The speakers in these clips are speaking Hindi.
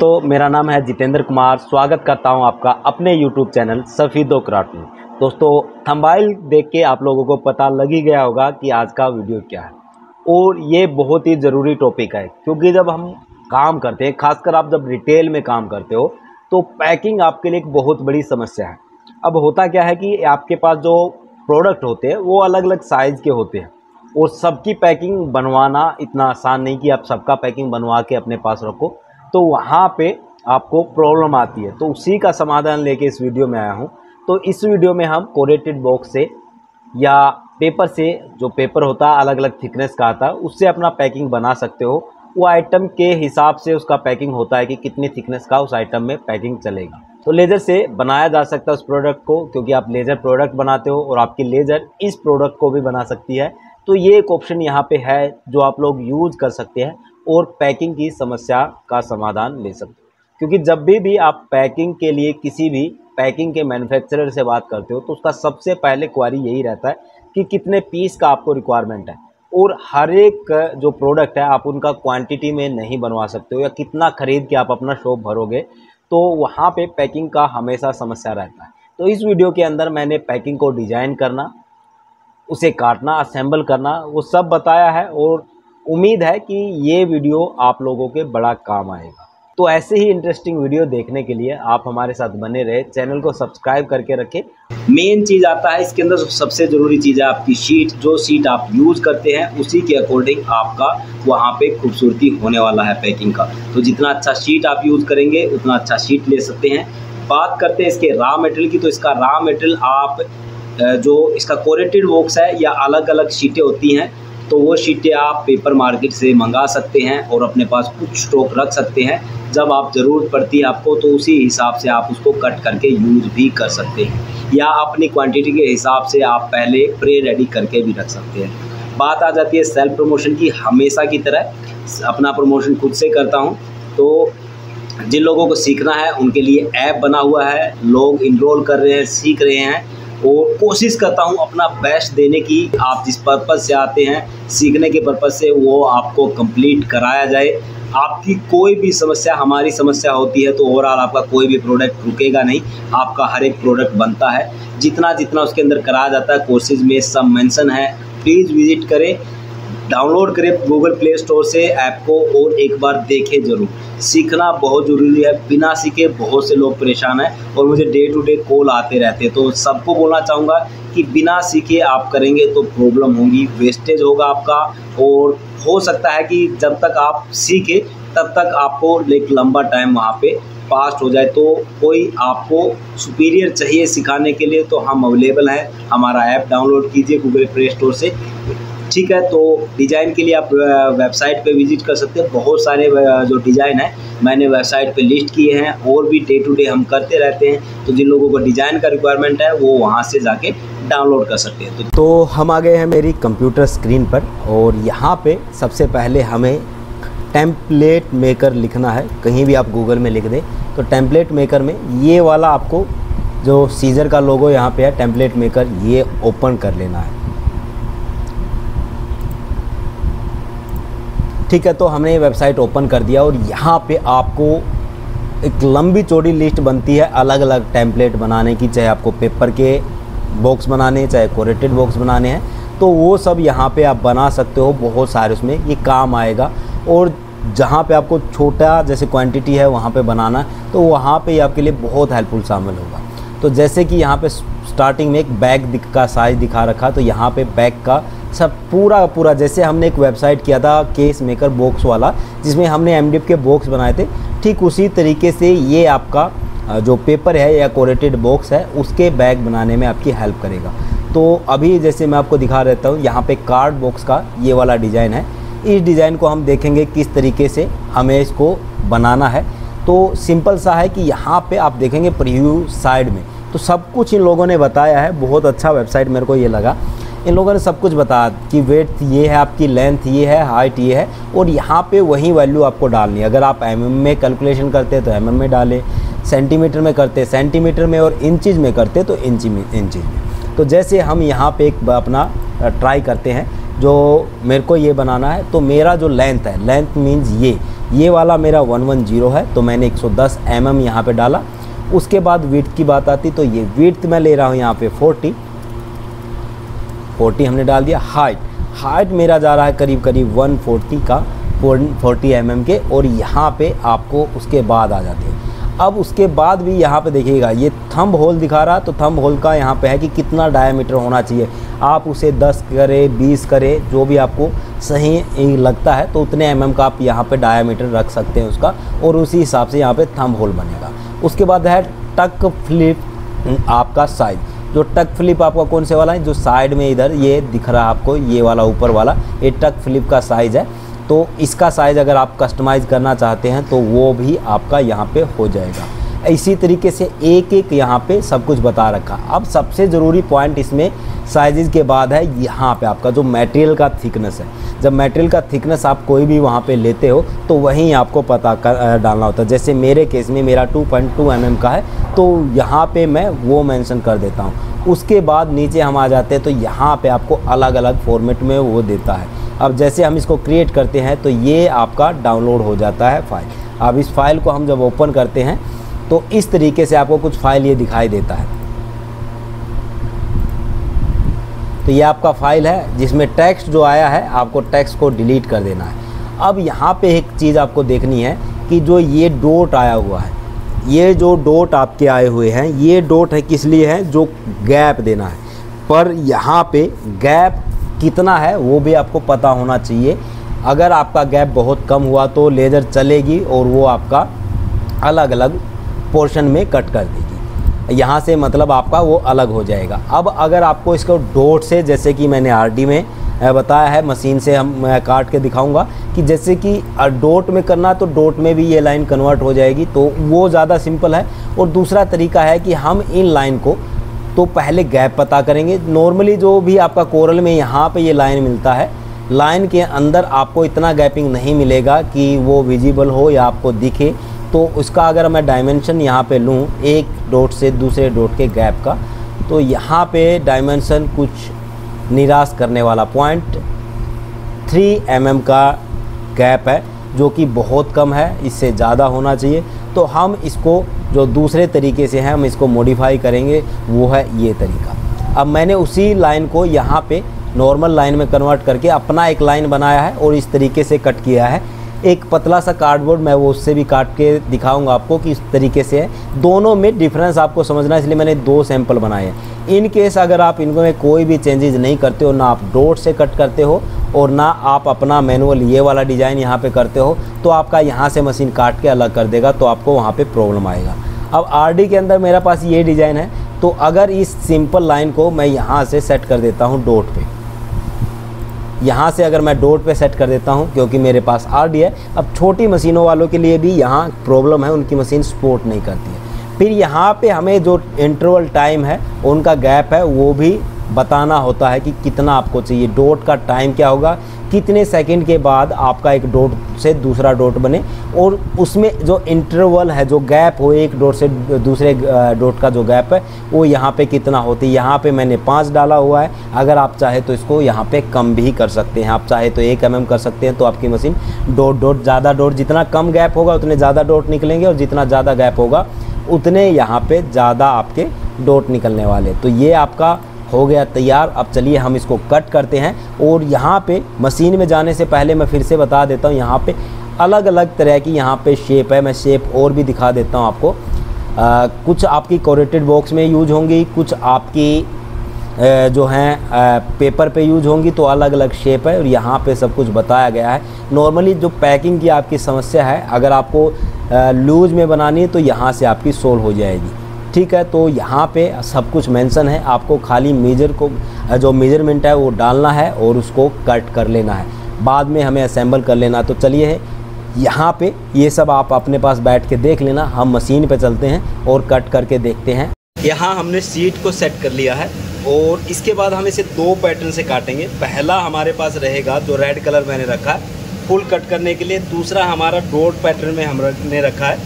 दोस्तों, मेरा नाम है जितेंद्र कुमार। स्वागत करता हूं आपका अपने YouTube चैनल सफीदो क्राफ्ट में। दोस्तों, थंबनेल देख के आप लोगों को पता लग ही गया होगा कि आज का वीडियो क्या है, और ये बहुत ही ज़रूरी टॉपिक है क्योंकि जब हम काम करते हैं, खासकर आप जब रिटेल में काम करते हो, तो पैकिंग आपके लिए एक बहुत बड़ी समस्या है। अब होता क्या है कि आपके पास जो प्रोडक्ट होते हैं वो अलग अलग साइज़ के होते हैं, और सबकी पैकिंग बनवाना इतना आसान नहीं कि आप सबका पैकिंग बनवा के अपने पास रखो, तो वहाँ पे आपको प्रॉब्लम आती है। तो उसी का समाधान लेके इस वीडियो में आया हूँ। तो इस वीडियो में हम कोरेटेड बॉक्स से या पेपर से, जो पेपर होता है अलग अलग थिकनेस का आता है, उससे अपना पैकिंग बना सकते हो। वो आइटम के हिसाब से उसका पैकिंग होता है कि कितनी थिकनेस का उस आइटम में पैकिंग चलेगी। तो लेज़र से बनाया जा सकता है उस प्रोडक्ट को, क्योंकि आप लेज़र प्रोडक्ट बनाते हो और आपकी लेज़र इस प्रोडक्ट को भी बना सकती है। तो ये एक ऑप्शन यहाँ पे है जो आप लोग यूज़ कर सकते हैं और पैकिंग की समस्या का समाधान ले सकते हो। क्योंकि जब भी आप पैकिंग के लिए किसी भी पैकिंग के मैन्युफैक्चरर से बात करते हो, तो उसका सबसे पहले क्वारी यही रहता है कि कितने पीस का आपको रिक्वायरमेंट है, और हर एक जो प्रोडक्ट है आप उनका क्वांटिटी में नहीं बनवा सकते हो, या कितना खरीद के आप अपना शॉप भरोगे, तो वहाँ पे पैकिंग का हमेशा समस्या रहता है। तो इस वीडियो के अंदर मैंने पैकिंग को डिज़ाइन करना, उसे काटना, असेंबल करना, वो सब बताया है, और उम्मीद है कि ये वीडियो आप लोगों के बड़ा काम आएगा। तो ऐसे ही इंटरेस्टिंग वीडियो देखने के लिए आप हमारे साथ बने रहे, चैनल को सब्सक्राइब करके रखें। मेन चीज़ आता है इसके अंदर, सबसे ज़रूरी चीज़ है आपकी शीट। जो शीट आप यूज़ करते हैं उसी के अकॉर्डिंग आपका वहाँ पे खूबसूरती होने वाला है पैकिंग का। तो जितना अच्छा शीट आप यूज़ करेंगे उतना अच्छा शीट ले सकते हैं। बात करते हैं इसके रॉ मटेरियल की, तो इसका रॉ मटेरियल आप जो इसका कोरेटेड बॉक्स है या अलग अलग शीटें होती हैं, तो वो शीटें आप पेपर मार्केट से मंगा सकते हैं और अपने पास कुछ स्टॉक रख सकते हैं। जब आप ज़रूरत पड़ती है आपको, तो उसी हिसाब से आप उसको कट करके यूज़ भी कर सकते हैं, या अपनी क्वांटिटी के हिसाब से आप पहले प्री रेडी करके भी रख सकते हैं। बात आ जाती है सेल्फ प्रमोशन की। हमेशा की तरह अपना प्रमोशन खुद से करता हूँ, तो जिन लोगों को सीखना है उनके लिए ऐप बना हुआ है, लोग इनरोल कर रहे हैं, सीख रहे हैं, और कोशिश करता हूं अपना बेस्ट देने की। आप जिस पर्पज़ से आते हैं, सीखने के पर्पज़ से, वो आपको कंप्लीट कराया जाए। आपकी कोई भी समस्या हमारी समस्या होती है, तो ओवरऑल आपका कोई भी प्रोडक्ट रुकेगा नहीं, आपका हर एक प्रोडक्ट बनता है। जितना जितना उसके अंदर कराया जाता है, कोर्सेज में सब मेंशन है। प्लीज़ विजिट करें, डाउनलोड करें गूगल प्ले स्टोर से ऐप को, और एक बार देखें ज़रूर। सीखना बहुत ज़रूरी है। बिना सीखे बहुत से लोग परेशान हैं, और मुझे डे टू डे कॉल आते रहते हैं। तो सबको बोलना चाहूँगा कि बिना सीखे आप करेंगे तो प्रॉब्लम होगी, वेस्टेज होगा आपका, और हो सकता है कि जब तक आप सीखें तब तक आपको एक लंबा टाइम वहाँ पे पास्ट हो जाए। तो कोई आपको सुपीरियर चाहिए सिखाने के लिए, तो हम अवेलेबल हैं। हमारा ऐप डाउनलोड कीजिए गूगल प्ले स्टोर से, ठीक है। तो डिज़ाइन के लिए आप वेबसाइट पे विजिट कर सकते हैं। बहुत सारे जो डिज़ाइन है मैंने वेबसाइट पे लिस्ट किए हैं, और भी डे टू डे हम करते रहते हैं। तो जिन लोगों को डिज़ाइन का रिक्वायरमेंट है वो वहाँ से जाके डाउनलोड कर सकते हैं। तो हम आ गए हैं मेरी कंप्यूटर स्क्रीन पर, और यहाँ पे सबसे पहले हमें टेम्पलेट मेकर लिखना है। कहीं भी आप गूगल में लिख दें तो टेम्पलेट मेकर में ये वाला आपको जो सीजर का लोगो यहाँ पे है, टेम्पलेट मेकर, ये ओपन कर लेना है, ठीक है। तो हमने ये वेबसाइट ओपन कर दिया, और यहाँ पे आपको एक लंबी चौड़ी लिस्ट बनती है अलग अलग टेम्पलेट बनाने की। चाहे आपको पेपर के बॉक्स बनाने, चाहे कोरेटेड बॉक्स बनाने हैं, तो वो सब यहाँ पे आप बना सकते हो। बहुत सारे उसमें ये काम आएगा, और जहाँ पे आपको छोटा जैसे क्वांटिटी है वहाँ पे बनाना, तो वहाँ पे आपके लिए बहुत हेल्पफुल शामिल होगा। तो जैसे कि यहाँ पे स्टार्टिंग में एक बैग का साइज़ दिखा रखा, तो यहाँ पे बैग का सब पूरा जैसे हमने एक वेबसाइट किया था केस मेकर बॉक्स वाला, जिसमें हमने एमडीएफ के बॉक्स बनाए थे, ठीक उसी तरीके से ये आपका जो पेपर है या कोरेटेड बॉक्स है उसके बैग बनाने में आपकी हेल्प करेगा। तो अभी जैसे मैं आपको दिखा देता हूँ, यहाँ पे कार्ड बॉक्स का ये वाला डिज़ाइन है। इस डिज़ाइन को हम देखेंगे किस तरीके से हमें इसको बनाना है। तो सिंपल सा है कि यहाँ पे आप देखेंगे प्रीव्यू साइड में, तो सब कुछ इन लोगों ने बताया है। बहुत अच्छा वेबसाइट मेरे को ये लगा। इन लोगों ने सब कुछ बताया कि वेट ये है, आपकी लेंथ ये है, हाइट ये है, और यहाँ पे वही वैल्यू आपको डालनी है। अगर आप mm में कैलकुलेशन करते हैं तो mm में डालें, सेंटीमीटर में करते हैं सेंटीमीटर में, और इंचज़ में करते हैं तो इंचज़ में। तो जैसे हम यहाँ पे एक अपना ट्राई करते हैं, जो मेरे को ये बनाना है, तो मेरा जो लेंथ है, लेंथ मीन्स ये वाला मेरा 110 है, तो मैंने 110 mm यहाँ पे डाला। उसके बाद विड्थ की बात आती, तो ये विड्थ मैं ले रहा हूँ यहाँ पे 40 हमने डाल दिया। हाइट मेरा जा रहा है करीब 140 mm के, और यहाँ पे आपको उसके बाद आ जाते हैं। अब उसके बाद भी यहाँ पे देखिएगा ये थंब होल दिखा रहा, तो थंब होल का यहाँ पे है कि कितना डायमीटर होना चाहिए। आप उसे 10 करें 20 करें, जो भी आपको सही लगता है, तो उतने mm का आप यहाँ पे डायमीटर रख सकते हैं उसका, और उसी हिसाब से यहाँ पे थंब होल बनेगा। उसके बाद है टक फ्लिप आपका साइज। जो टक फ्लिप आपका कौन से वाला है, जो साइड में इधर ये दिख रहा है आपको, ये वाला ऊपर वाला, ये टक फ्लिप का साइज़ है। तो इसका साइज़ अगर आप कस्टमाइज़ करना चाहते हैं तो वो भी आपका यहाँ पे हो जाएगा। इसी तरीके से एक यहाँ पे सब कुछ बता रखा। अब सबसे ज़रूरी पॉइंट इसमें साइज़ के बाद है यहाँ पे आपका जो मटेरियल का थिकनेस है। जब मटेरियल का थिकनेस आप कोई भी वहाँ पे लेते हो तो वहीं आपको पता डालना होता है। जैसे मेरे केस में मेरा 2.2 mm का है, तो यहाँ पे मैं वो मेंशन कर देता हूँ। उसके बाद नीचे हम आ जाते हैं, तो यहाँ पे आपको अलग अलग फॉर्मेट में वो देता है। अब जैसे हम इसको क्रिएट करते हैं तो ये आपका डाउनलोड हो जाता है फाइल। अब इस फाइल को हम जब ओपन करते हैं तो इस तरीके से आपको कुछ फाइल ये दिखाई देता है। तो ये आपका फाइल है जिसमें टेक्स्ट जो आया है, आपको टेक्स्ट को डिलीट कर देना है। अब यहाँ पे एक चीज़ आपको देखनी है कि जो ये डॉट आया हुआ है, ये जो डॉट आपके आए हुए हैं, ये डॉट है किस लिए है, जो गैप देना है। पर यहाँ पे गैप कितना है वो भी आपको पता होना चाहिए। अगर आपका गैप बहुत कम हुआ तो लेज़र चलेगी और वो आपका अलग अलग पोर्शन में कट कर देगी। यहाँ से मतलब आपका वो अलग हो जाएगा। अब अगर आपको इसको डॉट से, जैसे कि मैंने आरडी में बताया है, मशीन से हम काट के दिखाऊंगा कि जैसे कि डॉट में करना, तो डॉट में भी ये लाइन कन्वर्ट हो जाएगी, तो वो ज़्यादा सिंपल है। और दूसरा तरीका है कि हम इन लाइन को तो पहले गैप पता करेंगे। नॉर्मली जो भी आपका कोरल में यहाँ पे ये लाइन मिलता है, लाइन के अंदर आपको इतना गैपिंग नहीं मिलेगा कि वो विजिबल हो या आपको दिखे। तो उसका अगर मैं डायमेंशन यहाँ पे लूँ एक डॉट से दूसरे डॉट के गैप का, तो यहाँ पे डायमेंशन कुछ निराश करने वाला 0.3 mm का गैप है, जो कि बहुत कम है, इससे ज़्यादा होना चाहिए। तो हम इसको जो दूसरे तरीके से है हम इसको मॉडिफाई करेंगे, वो है ये तरीका। अब मैंने उसी लाइन को यहाँ पे नॉर्मल लाइन में कन्वर्ट करके अपना एक लाइन बनाया है और इस तरीके से कट किया है। एक पतला सा कार्डबोर्ड, मैं वो उससे भी काट के दिखाऊंगा आपको कि इस तरीके से है। दोनों में डिफरेंस आपको समझना है, इसलिए मैंने 2 सैंपल बनाए हैं। इन केस अगर आप इनको में कोई भी चेंजेस नहीं करते हो, ना आप डॉट से कट करते हो और ना आप अपना मैनुअल ये वाला डिज़ाइन यहाँ पे करते हो, तो आपका यहाँ से मशीन काट के अलग कर देगा, तो आपको वहाँ पे प्रॉब्लम आएगा। अब आरडी के अंदर मेरे पास ये डिज़ाइन है, तो अगर इस सिंपल लाइन को मैं यहाँ से सेट कर देता हूँ डॉट पे, यहाँ से अगर मैं डॉट पे सेट कर देता हूँ, क्योंकि मेरे पास आरडी है। अब छोटी मशीनों वालों के लिए भी यहाँ प्रॉब्लम है, उनकी मशीन सपोर्ट नहीं करती है। फिर यहाँ पे हमें जो इंटरवल टाइम है, उनका गैप है, वो भी बताना होता है कि कितना आपको चाहिए। डॉट का टाइम क्या होगा, कितने सेकंड के बाद आपका एक डॉट से दूसरा डॉट बने, और उसमें जो इंटरवल है, जो गैप हो एक डॉट से दूसरे डॉट का जो गैप है, वो यहाँ पे कितना होती है। यहाँ पे मैंने 5 डाला हुआ है। अगर आप चाहे तो इसको यहाँ पे कम भी कर सकते हैं। आप चाहे तो 1 mm कर सकते हैं, तो आपकी मशीन डॉट ज़्यादा डॉट, जितना कम गैप होगा उतने ज़्यादा डॉट निकलेंगे, और जितना ज़्यादा गैप होगा उतने यहाँ पे ज़्यादा आपके डॉट निकलने वाले। तो ये आपका हो गया तैयार। अब चलिए हम इसको कट करते हैं। और यहाँ पे मशीन में जाने से पहले मैं फिर से बता देता हूँ, यहाँ पे अलग अलग तरह की यहाँ पे शेप है। मैं शेप और भी दिखा देता हूँ आपको। कुछ आपकी कोरेटेड बॉक्स में यूज होंगी, कुछ आपकी जो हैं पेपर पे यूज होंगी, तो अलग अलग शेप है और यहाँ पे सब कुछ बताया गया है। नॉर्मली जो पैकिंग की आपकी समस्या है, अगर आपको लूज में बनानी है तो यहाँ से आपकी सोल्व हो जाएगी, ठीक है। तो यहाँ पे सब कुछ मेंशन है, आपको खाली जो मेजरमेंट है वो डालना है और उसको कट कर लेना है, बाद में हमें असेंबल कर लेना। तो चलिए यहाँ पे ये सब आप अपने पास बैठ के देख लेना, हम मशीन पे चलते हैं और कट करके देखते हैं। यहाँ हमने सीट को सेट कर लिया है और इसके बाद हम इसे 2 पैटर्न से काटेंगे। पहला हमारे पास रहेगा जो रेड कलर मैंने रखा है फुल कट करने के लिए, दूसरा हमारा डॉट पैटर्न में हमने रखा है।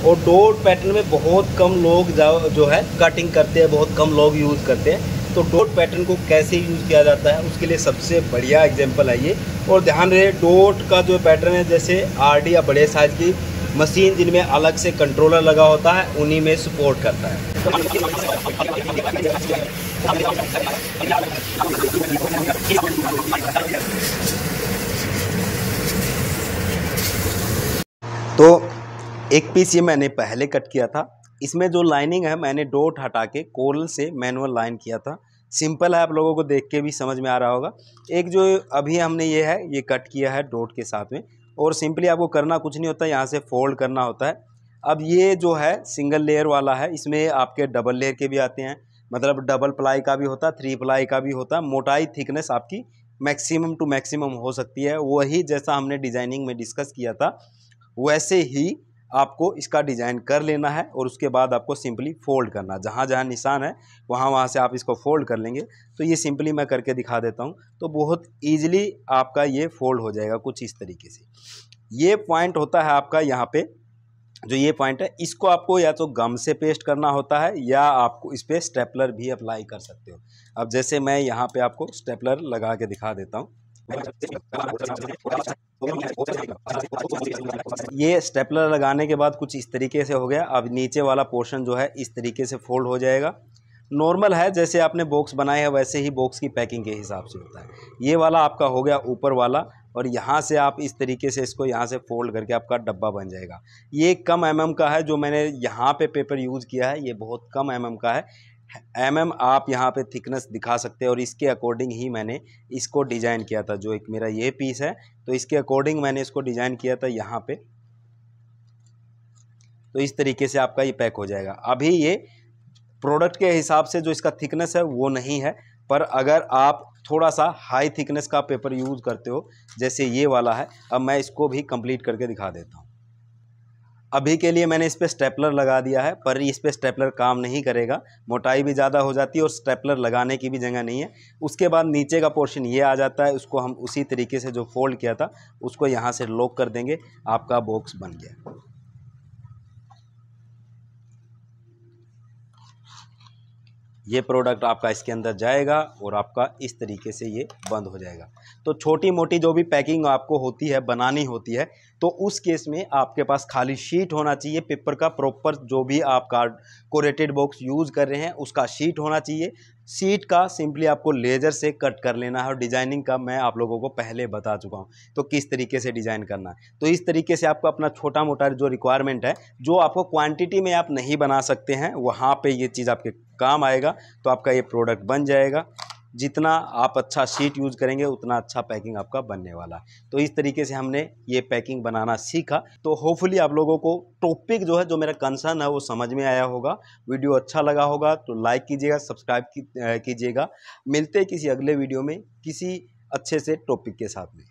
और डॉट पैटर्न में बहुत कम लोग जो है कटिंग करते हैं, बहुत कम लोग यूज़ करते हैं। तो डॉट पैटर्न को कैसे यूज़ किया जाता है उसके लिए सबसे बढ़िया एग्जांपल है ये। और ध्यान रहे डॉट का जो पैटर्न है जैसे आरडी या बड़े साइज की मशीन जिनमें अलग से कंट्रोलर लगा होता है उन्हीं में सपोर्ट करता है। तो एक पीस ये मैंने पहले कट किया था, इसमें जो लाइनिंग है मैंने डॉट हटा के कोरल से मैनुअल लाइन किया था। सिंपल है, आप लोगों को देख के भी समझ में आ रहा होगा। एक जो अभी हमने ये है ये कट किया है डॉट के साथ में, और सिंपली आपको करना कुछ नहीं होता, यहाँ से फोल्ड करना होता है। अब ये जो है सिंगल लेयर वाला है, इसमें आपके डबल लेयर के भी आते हैं, मतलब डबल प्लाई का भी होता है, 3 प्लाई का भी होता है। मोटाई थिकनेस आपकी मैक्सिमम टू मैक्सिमम हो सकती है, वही जैसा हमने डिजाइनिंग में डिस्कस किया था वैसे ही आपको इसका डिज़ाइन कर लेना है। और उसके बाद आपको सिंपली फोल्ड करना, जहाँ जहाँ निशान है वहाँ से आप इसको फोल्ड कर लेंगे। तो ये सिंपली मैं करके दिखा देता हूँ, तो बहुत ईजिली आपका ये फोल्ड हो जाएगा कुछ इस तरीके से। ये पॉइंट होता है आपका यहाँ पे, जो ये पॉइंट है इसको आपको या तो गम से पेस्ट करना होता है या आपको इस पर स्टेपलर भी अप्लाई कर सकते हो। अब जैसे मैं यहाँ पे आपको स्टेपलर लगा के दिखा देता हूँ। ये स्टेपलर लगाने के बाद कुछ इस तरीके से हो गया। अब नीचे वाला पोर्शन जो है इस तरीके से फोल्ड हो जाएगा। नॉर्मल है, जैसे आपने बॉक्स बनाए हैं वैसे ही बॉक्स की पैकिंग के हिसाब से होता है। ये वाला आपका हो गया ऊपर वाला, और यहाँ से आप इस तरीके से इसको यहाँ से फोल्ड करके आपका डब्बा बन जाएगा। ये कम mm का है, जो मैंने यहाँ पे पेपर यूज़ किया है ये बहुत कम mm का है। आप यहाँ पे थिकनेस दिखा सकते हैं, और इसके अकॉर्डिंग ही मैंने इसको डिज़ाइन किया था। जो एक मेरा ये पीस है तो इसके अकॉर्डिंग मैंने इसको डिज़ाइन किया था यहाँ पे। तो इस तरीके से आपका ये पैक हो जाएगा। अभी ये प्रोडक्ट के हिसाब से जो इसका थिकनेस है वो नहीं है, पर अगर आप थोड़ा सा हाई थिकनेस का पेपर यूज़ करते हो जैसे ये वाला है, अब मैं इसको भी कंप्लीट करके दिखा देता हूँ। अभी के लिए मैंने इस पर स्टेपलर लगा दिया है, पर इस पर स्टेपलर काम नहीं करेगा, मोटाई भी ज़्यादा हो जाती है और स्टेपलर लगाने की भी जगह नहीं है। उसके बाद नीचे का पोर्शन ये आ जाता है, उसको हम उसी तरीके से जो फोल्ड किया था उसको यहाँ से लॉक कर देंगे, आपका बॉक्स बन गया। ये प्रोडक्ट आपका इसके अंदर जाएगा और आपका इस तरीके से ये बंद हो जाएगा। तो छोटी मोटी जो भी पैकिंग आपको होती है बनानी होती है, तो उस केस में आपके पास खाली शीट होना चाहिए पेपर का प्रॉपर, जो भी आप कार्ड कोरेटेड बॉक्स यूज़ कर रहे हैं उसका शीट होना चाहिए। शीट का सिंपली आपको लेज़र से कट कर लेना है, और डिज़ाइनिंग का मैं आप लोगों को पहले बता चुका हूँ तो किस तरीके से डिज़ाइन करना है। तो इस तरीके से आपको अपना छोटा मोटा जो रिक्वायरमेंट है, जो आपको क्वांटिटी में आप नहीं बना सकते हैं, वहाँ पे ये चीज़ आपके काम आएगा, तो आपका ये प्रोडक्ट बन जाएगा। जितना आप अच्छा शीट यूज़ करेंगे उतना अच्छा पैकिंग आपका बनने वाला है। तो इस तरीके से हमने ये पैकिंग बनाना सीखा। तो होपफुली आप लोगों को टॉपिक जो है, जो मेरा कंसर्न है वो समझ में आया होगा। वीडियो अच्छा लगा होगा तो लाइक कीजिएगा, सब्सक्राइब कीजिएगा। मिलते हैं किसी अगले वीडियो में किसी अच्छे से टॉपिक के साथ में।